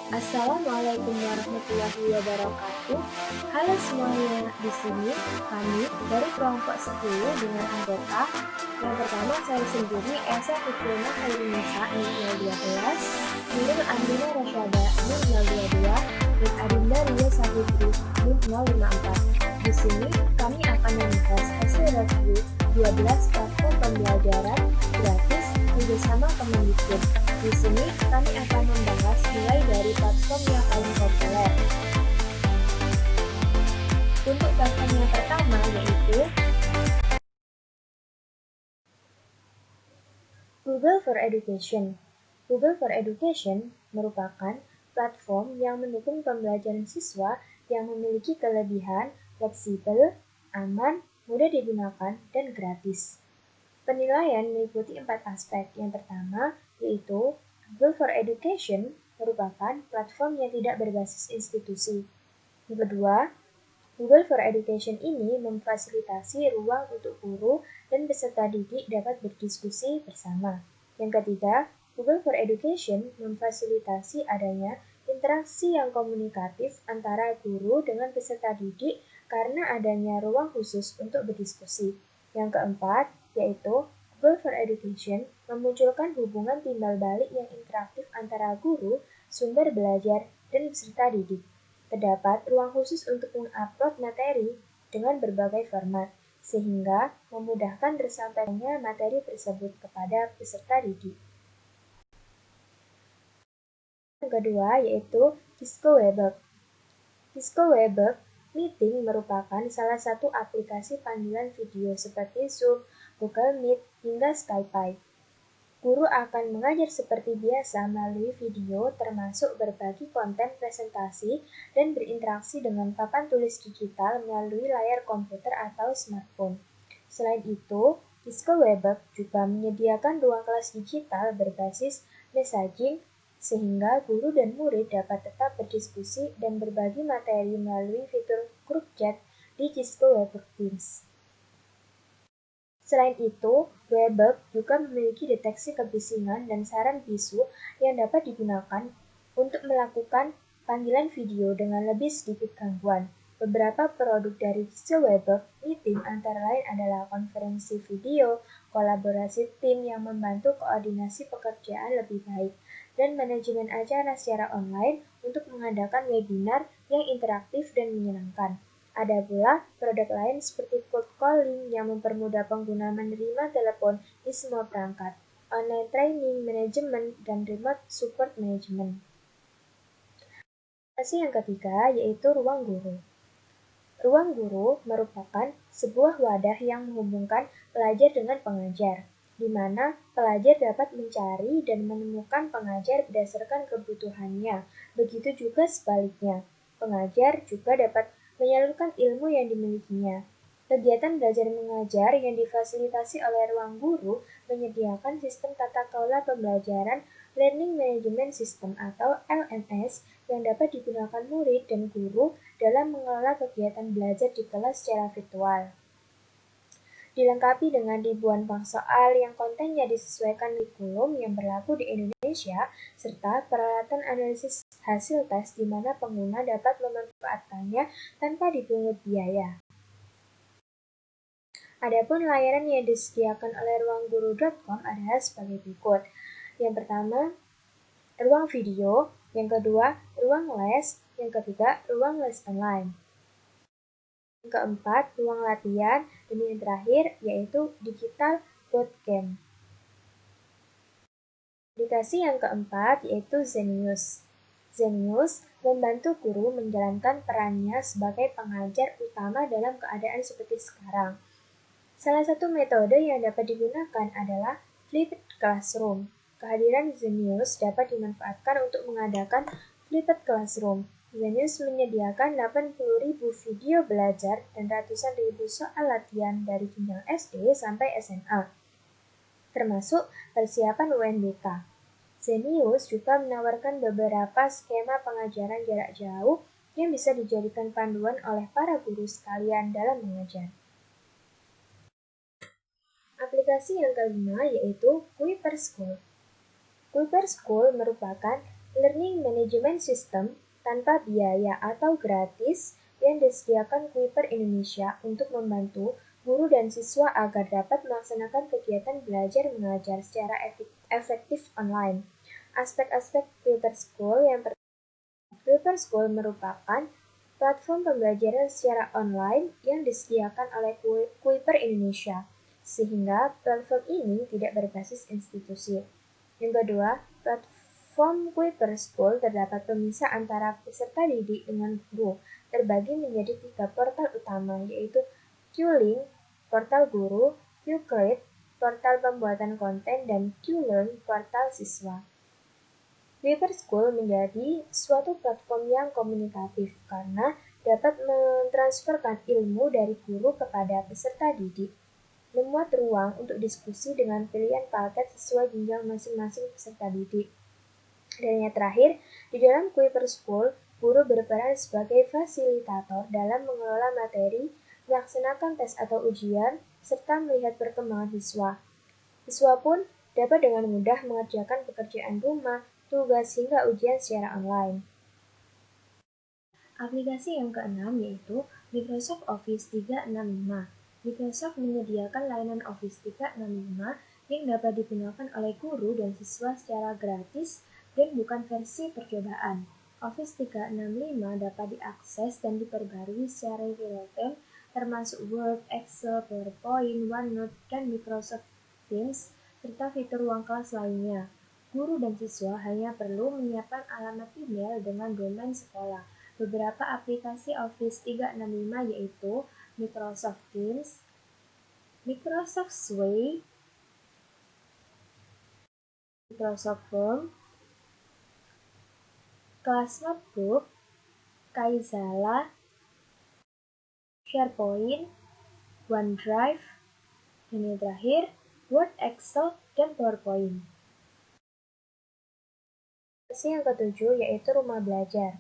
Assalamualaikum warahmatullahi wabarakatuh. Halo semuanya, di sini kami dari kelompok 10 dengan anggota. Yang pertama saya sendiri Esa Fitrina Hairunisa NIM 012, Nurul Andina Rasyada NIM 022, dan Adinda Ria Safitri NIM 054. Di sini kami akan membahas hasil review 12 platform pembelajaran gratis kerjasama Kemendikbud. Di sini kami akan membahas mulai dari platform yang paling populer. Untuk platform yang pertama yaitu Google for Education. Google for Education merupakan platform yang mendukung pembelajaran siswa yang memiliki kelebihan, fleksibel, aman, mudah digunakan, dan gratis. Penilaian meliputi 4 aspek. Yang pertama yaitu Google for Education merupakan platform yang tidak berbasis institusi. Yang kedua, Google for Education ini memfasilitasi ruang untuk guru dan peserta didik dapat berdiskusi bersama. Yang ketiga, Google for Education memfasilitasi adanya interaksi yang komunikatif antara guru dengan peserta didik karena adanya ruang khusus untuk berdiskusi. Yang keempat, yaitu Google for Education memunculkan hubungan timbal balik yang interaktif antara guru, sumber belajar, dan peserta didik. Terdapat ruang khusus untuk mengupload materi dengan berbagai format, sehingga memudahkan tersampaikannya materi tersebut kepada peserta didik. Yang kedua yaitu Disco Webex. Disco Webex Meeting merupakan salah satu aplikasi panggilan video seperti Zoom, Google Meet, hingga Skype. Guru akan mengajar seperti biasa melalui video termasuk berbagi konten presentasi dan berinteraksi dengan papan tulis digital melalui layar komputer atau smartphone. Selain itu, Disco Webex juga menyediakan ruang kelas digital berbasis messaging sehingga guru dan murid dapat tetap berdiskusi dan berbagi materi melalui fitur grup chat di Disco Webex Teams. Selain itu, Webex juga memiliki deteksi kebisingan dan saran bisu yang dapat digunakan untuk melakukan panggilan video dengan lebih sedikit gangguan. Beberapa produk dari Disco Webex Meeting antara lain adalah konferensi video, kolaborasi tim yang membantu koordinasi pekerjaan lebih baik, dan manajemen acara secara online untuk mengadakan webinar yang interaktif dan menyenangkan. Ada pula produk lain seperti cold calling yang mempermudah pengguna menerima telepon di semua perangkat, online training, manajemen, dan remote support management. Aplikasi yang ketiga yaitu Ruang Guru. Ruang Guru merupakan sebuah wadah yang menghubungkan pelajar dengan pengajar, di mana pelajar dapat mencari dan menemukan pengajar berdasarkan kebutuhannya. Begitu juga sebaliknya, pengajar juga dapat menyalurkan ilmu yang dimilikinya. Kegiatan belajar mengajar yang difasilitasi oleh Ruang Guru menyediakan sistem tata kelola pembelajaran Learning Management System atau LMS yang dapat digunakan murid dan guru dalam mengelola kegiatan belajar di kelas secara virtual. Dilengkapi dengan ribuan bank soal yang kontennya disesuaikan kurikulum yang berlaku di Indonesia, serta peralatan analisis hasil tes di mana pengguna dapat memanfaatkannya tanpa dipungut biaya. Adapun layanan yang disediakan oleh ruangguru.com adalah sebagai berikut. Yang pertama, ruang video. Yang kedua, ruang les. Yang ketiga, ruang les online. Yang keempat, ruang latihan. Dan yang terakhir, yaitu digital bootcamp. Aplikasi yang keempat, yaitu Zenius. Zenius membantu guru menjalankan perannya sebagai pengajar utama dalam keadaan seperti sekarang. Salah satu metode yang dapat digunakan adalah flipped classroom. Kehadiran Zenius dapat dimanfaatkan untuk mengadakan flipped classroom. Zenius menyediakan 80.000 video belajar dan ratusan ribu soal latihan dari jenjang SD sampai SMA, termasuk persiapan UNBK. Zenius juga menawarkan beberapa skema pengajaran jarak jauh yang bisa dijadikan panduan oleh para guru sekalian dalam mengajar. Aplikasi yang kelima yaitu Kuiper School. Kuiper School merupakan learning management system tanpa biaya atau gratis yang disediakan Kuiper Indonesia untuk membantu guru dan siswa agar dapat melaksanakan kegiatan belajar mengajar secara efektif online. Aspek-aspek Kuiper School yang pertama, Kuiper School merupakan platform pembelajaran secara online yang disediakan oleh Kuiper Indonesia, sehingga platform ini tidak berbasis institusi. Yang kedua, platform Kuiper School terdapat pemisah antara peserta didik dengan guru, terbagi menjadi 3 portal utama, yaitu QLink, portal guru, QCreate, portal pembuatan konten, dan QLearn, portal siswa. Kuiper School menjadi suatu platform yang komunikatif karena dapat mentransferkan ilmu dari guru kepada peserta didik, memuat ruang untuk diskusi dengan pilihan paket sesuai jenjang masing-masing peserta didik. Dan yang terakhir, di dalam Kuiper School, guru berperan sebagai fasilitator dalam mengelola materi, melaksanakan tes atau ujian, serta melihat perkembangan siswa. Siswa pun dapat dengan mudah mengerjakan pekerjaan rumah, tugas, hingga ujian secara online. Aplikasi yang keenam yaitu Microsoft Office 365. Microsoft menyediakan layanan Office 365 yang dapat digunakan oleh guru dan siswa secara gratis dan bukan versi percobaan. Office 365 dapat diakses dan diperbarui secara real-time termasuk Word, Excel, PowerPoint, OneNote, dan Microsoft Teams, serta fitur ruang kelas lainnya. Guru dan siswa hanya perlu menyiapkan alamat email dengan domain sekolah. Beberapa aplikasi Office 365 yaitu Microsoft Teams, Microsoft Suite, Microsoft Form, Class Notebook, Kaizala, SharePoint, OneDrive, dan yang terakhir Word, Excel, dan PowerPoint. Versi yang ketujuh yaitu Rumah Belajar.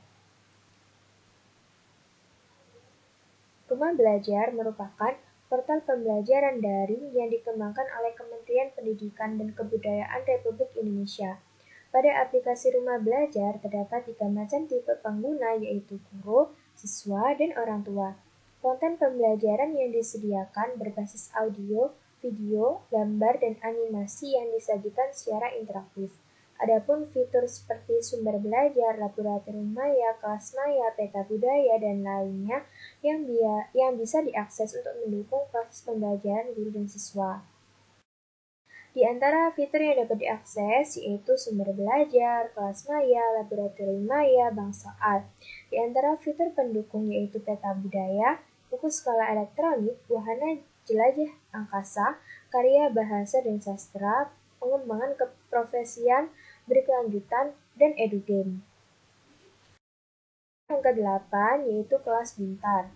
Rumah Belajar merupakan portal pembelajaran daring yang dikembangkan oleh Kementerian Pendidikan dan Kebudayaan Republik Indonesia. Pada aplikasi Rumah Belajar terdapat 3 macam tipe pengguna yaitu guru, siswa, dan orang tua. Konten pembelajaran yang disediakan berbasis audio, video, gambar, dan animasi yang disajikan secara interaktif. Adapun fitur seperti sumber belajar, laboratorium maya, kelas maya, peta budaya, dan lainnya yang bisa diakses untuk mendukung proses pembelajaran guru dan siswa. Di antara fitur yang dapat diakses yaitu sumber belajar, kelas maya, laboratorium maya, bank soal. Di antara fitur pendukung yaitu peta budaya, buku skala elektronik, wahana jelajah angkasa, karya bahasa dan sastra, pengembangan keprofesian berkelanjutan, dan edugame. Yang ke-8 yaitu Kelas Pintar.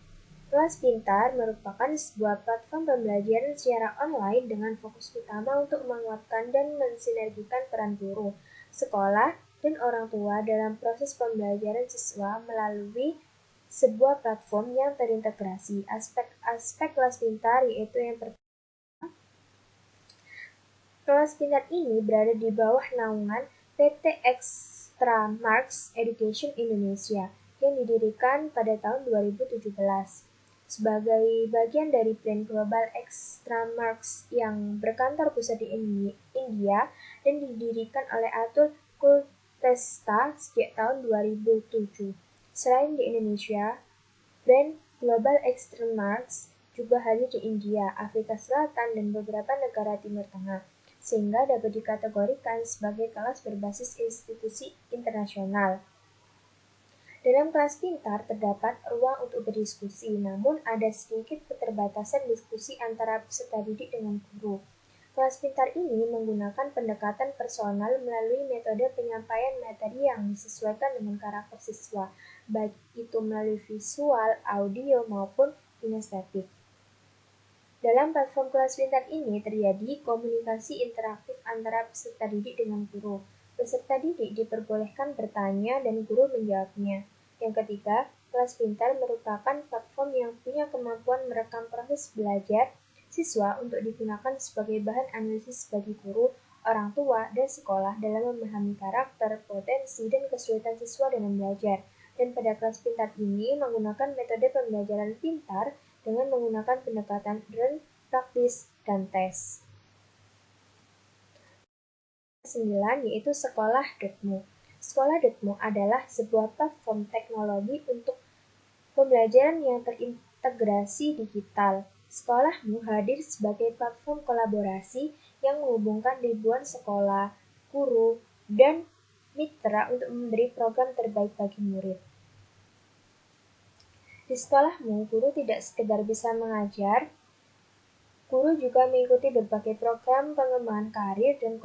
Kelas Pintar merupakan sebuah platform pembelajaran secara online dengan fokus utama untuk menguatkan dan mensinergikan peran guru, sekolah, dan orang tua dalam proses pembelajaran siswa melalui sebuah platform yang terintegrasi. Aspek Kelas Pintar yaitu yang pertama, Kelas Pintar ini berada di bawah naungan PT Extra Marks Education Indonesia yang didirikan pada tahun 2017. Sebagai bagian dari brand global Extra Marks yang berkantor pusat di India dan didirikan oleh Atul Kultesta sejak tahun 2007. Selain di Indonesia, brand global Extra Marks juga hadir di India, Afrika Selatan, dan beberapa negara Timur Tengah, sehingga dapat dikategorikan sebagai kelas berbasis institusi internasional. Dalam kelas pintar terdapat ruang untuk berdiskusi, namun ada sedikit keterbatasan diskusi antara peserta didik dengan guru. Kelas pintar ini menggunakan pendekatan personal melalui metode penyampaian materi yang disesuaikan dengan karakter siswa, baik itu melalui visual, audio, maupun kinestetik. Dalam platform kelas pintar ini terjadi komunikasi interaktif antara peserta didik dengan guru. Peserta didik diperbolehkan bertanya dan guru menjawabnya. Yang ketiga, kelas pintar merupakan platform yang punya kemampuan merekam proses belajar siswa untuk digunakan sebagai bahan analisis bagi guru, orang tua, dan sekolah dalam memahami karakter, potensi, dan kesulitan siswa dalam belajar. Dan pada kelas pintar ini menggunakan metode pembelajaran pintar dengan menggunakan pendekatan learn, praktis, dan tes. 9 yaitu Sekolah.mu. Sekolah.mu adalah sebuah platform teknologi untuk pembelajaran yang terintegrasi digital. Sekolahmu hadir sebagai platform kolaborasi yang menghubungkan ribuan sekolah, guru, dan mitra untuk memberi program terbaik bagi murid. Di sekolahmu, guru tidak sekedar bisa mengajar, guru juga mengikuti berbagai program pengembangan karir dan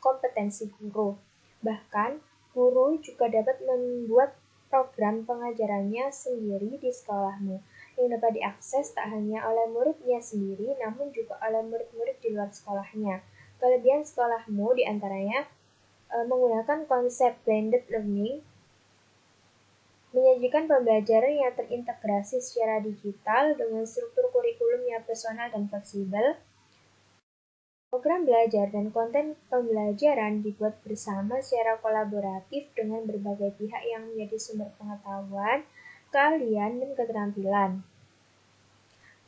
kompetensi guru. Bahkan, guru juga dapat membuat program pengajarannya sendiri di sekolahmu, yang dapat diakses tak hanya oleh muridnya sendiri, namun juga oleh murid-murid di luar sekolahnya. Kelebihan sekolahmu diantaranya menggunakan konsep blended learning, menyajikan pembelajaran yang terintegrasi secara digital dengan struktur kurikulum yang personal dan fleksibel. Program belajar dan konten pembelajaran dibuat bersama secara kolaboratif dengan berbagai pihak yang menjadi sumber pengetahuan, keahlian, dan keterampilan.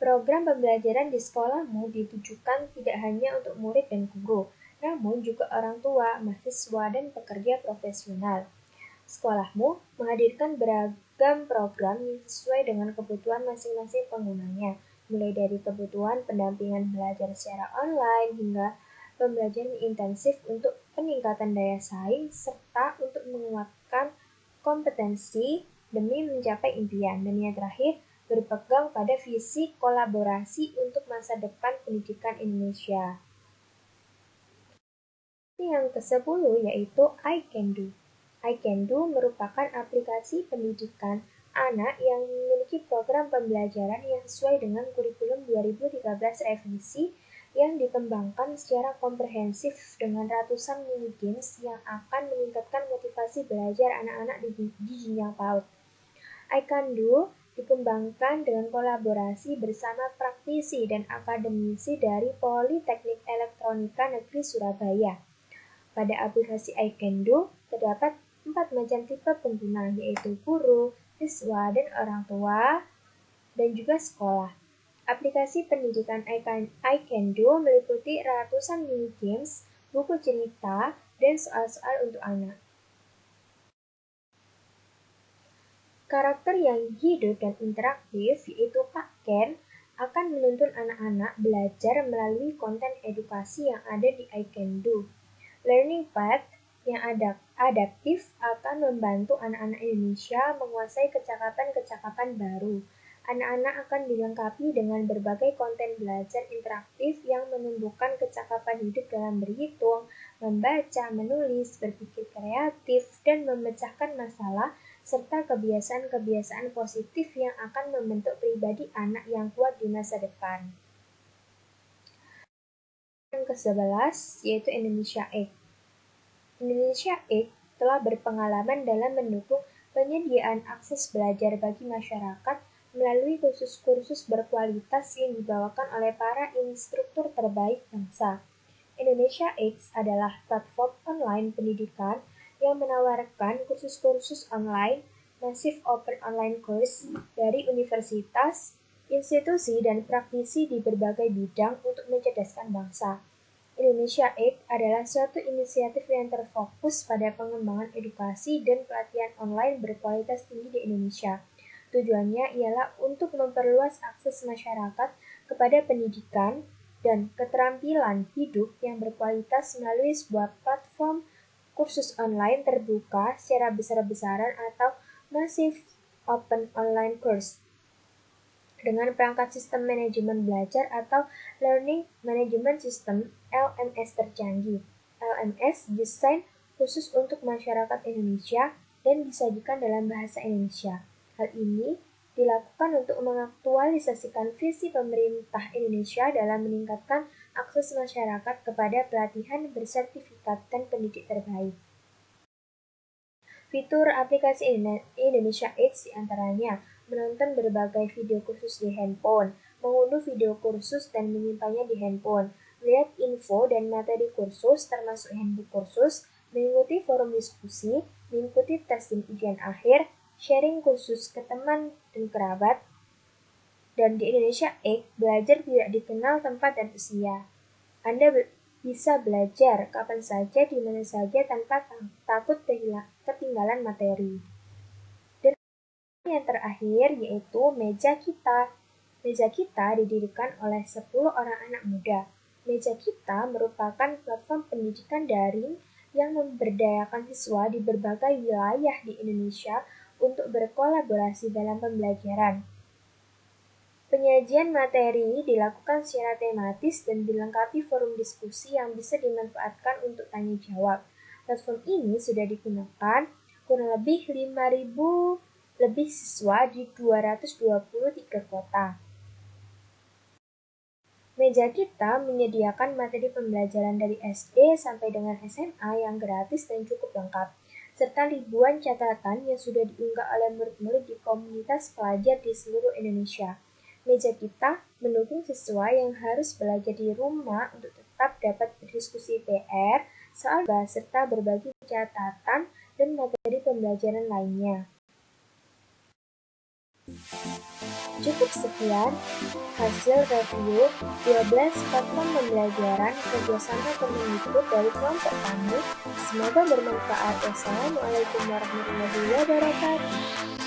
Program pembelajaran di sekolahmu ditujukan tidak hanya untuk murid dan guru, namun juga orang tua, mahasiswa, dan pekerja profesional. Sekolahmu menghadirkan beragam program yang sesuai dengan kebutuhan masing-masing penggunanya, mulai dari kebutuhan pendampingan belajar secara online hingga pembelajaran intensif untuk peningkatan daya saing serta untuk menguatkan kompetensi demi mencapai impian. Dan yang terakhir, berpegang pada visi kolaborasi untuk masa depan pendidikan Indonesia. Yang ke-10 yaitu iCanDo. iCanDo merupakan aplikasi pendidikan anak yang memiliki program pembelajaran yang sesuai dengan kurikulum 2013 revisi yang dikembangkan secara komprehensif dengan ratusan mini games yang akan meningkatkan motivasi belajar anak-anak di jenjang PAUD. iCanDo dikembangkan dengan kolaborasi bersama praktisi dan akademisi dari Politeknik Elektronika Negeri Surabaya. Pada aplikasi iCanDo terdapat 4 macam tipe pengguna, yaitu guru, siswa, dan orang tua, dan juga sekolah. Aplikasi pendidikan iCanDo meliputi ratusan mini games, buku cerita, dan soal-soal untuk anak. Karakter yang hidup dan interaktif, yaitu Pak Ken, akan menuntun anak-anak belajar melalui konten edukasi yang ada di iCanDo. Learning Path yang adaptif akan membantu anak-anak Indonesia menguasai kecakapan-kecakapan baru. Anak-anak akan dilengkapi dengan berbagai konten belajar interaktif yang menumbuhkan kecakapan hidup dalam berhitung, membaca, menulis, berpikir kreatif, dan memecahkan masalah, serta kebiasaan-kebiasaan positif yang akan membentuk pribadi anak yang kuat di masa depan. Yang ke-11 yaitu Indonesia Egg. Indonesia Egg telah berpengalaman dalam mendukung penyediaan akses belajar bagi masyarakat melalui kursus-kursus berkualitas yang dibawakan oleh para instruktur terbaik bangsa. Indonesia X adalah platform online pendidikan yang menawarkan kursus-kursus online, massive open online course dari universitas, institusi, dan praktisi di berbagai bidang untuk mencerdaskan bangsa. Indonesia X adalah suatu inisiatif yang terfokus pada pengembangan edukasi dan pelatihan online berkualitas tinggi di Indonesia. Tujuannya ialah untuk memperluas akses masyarakat kepada pendidikan dan keterampilan hidup yang berkualitas melalui sebuah platform kursus online terbuka secara besar-besaran atau massive open online course dengan perangkat sistem manajemen belajar atau Learning Management System (LMS) tercanggih. LMS desain khusus untuk masyarakat Indonesia dan disajikan dalam bahasa Indonesia. Hal ini dilakukan untuk mengaktualisasikan visi pemerintah Indonesia dalam meningkatkan akses masyarakat kepada pelatihan bersertifikat dan pendidik terbaik. Fitur aplikasi Indonesia X diantaranya menonton berbagai video kursus di handphone, mengunduh video kursus dan menyimpannya di handphone, melihat info dan materi kursus termasuk handbook kursus, mengikuti forum diskusi, mengikuti tes dan ujian akhir, sharing kursus ke teman dan kerabat, dan di Indonesia X, belajar tidak dikenal tempat dan usia. Anda bisa belajar kapan saja, di mana saja tanpa takut ketinggalan materi. Dan yang terakhir yaitu Meja Kita. Meja Kita didirikan oleh 10 orang anak muda. Meja Kita merupakan platform pendidikan daring yang memberdayakan siswa di berbagai wilayah di Indonesia untuk berkolaborasi dalam pembelajaran. Penyajian materi dilakukan secara tematis dan dilengkapi forum diskusi yang bisa dimanfaatkan untuk tanya jawab. Platform ini sudah digunakan kurang lebih 5.000 lebih siswa di 223 kota. Meja Kita menyediakan materi pembelajaran dari SD sampai dengan SMA yang gratis dan cukup lengkap, serta ribuan catatan yang sudah diunggah oleh murid-murid di komunitas pelajar di seluruh Indonesia. Meja Kita mendukung siswa yang harus belajar di rumah untuk tetap dapat berdiskusi PR, soal bahasa, serta berbagi catatan dan materi pembelajaran lainnya. Cukup sekian hasil review 12 platform pembelajaran kerjasama Kemendikbud dari kelompok kami. Semoga bermanfaat. Wassalamualaikum warahmatullahi wabarakatuh.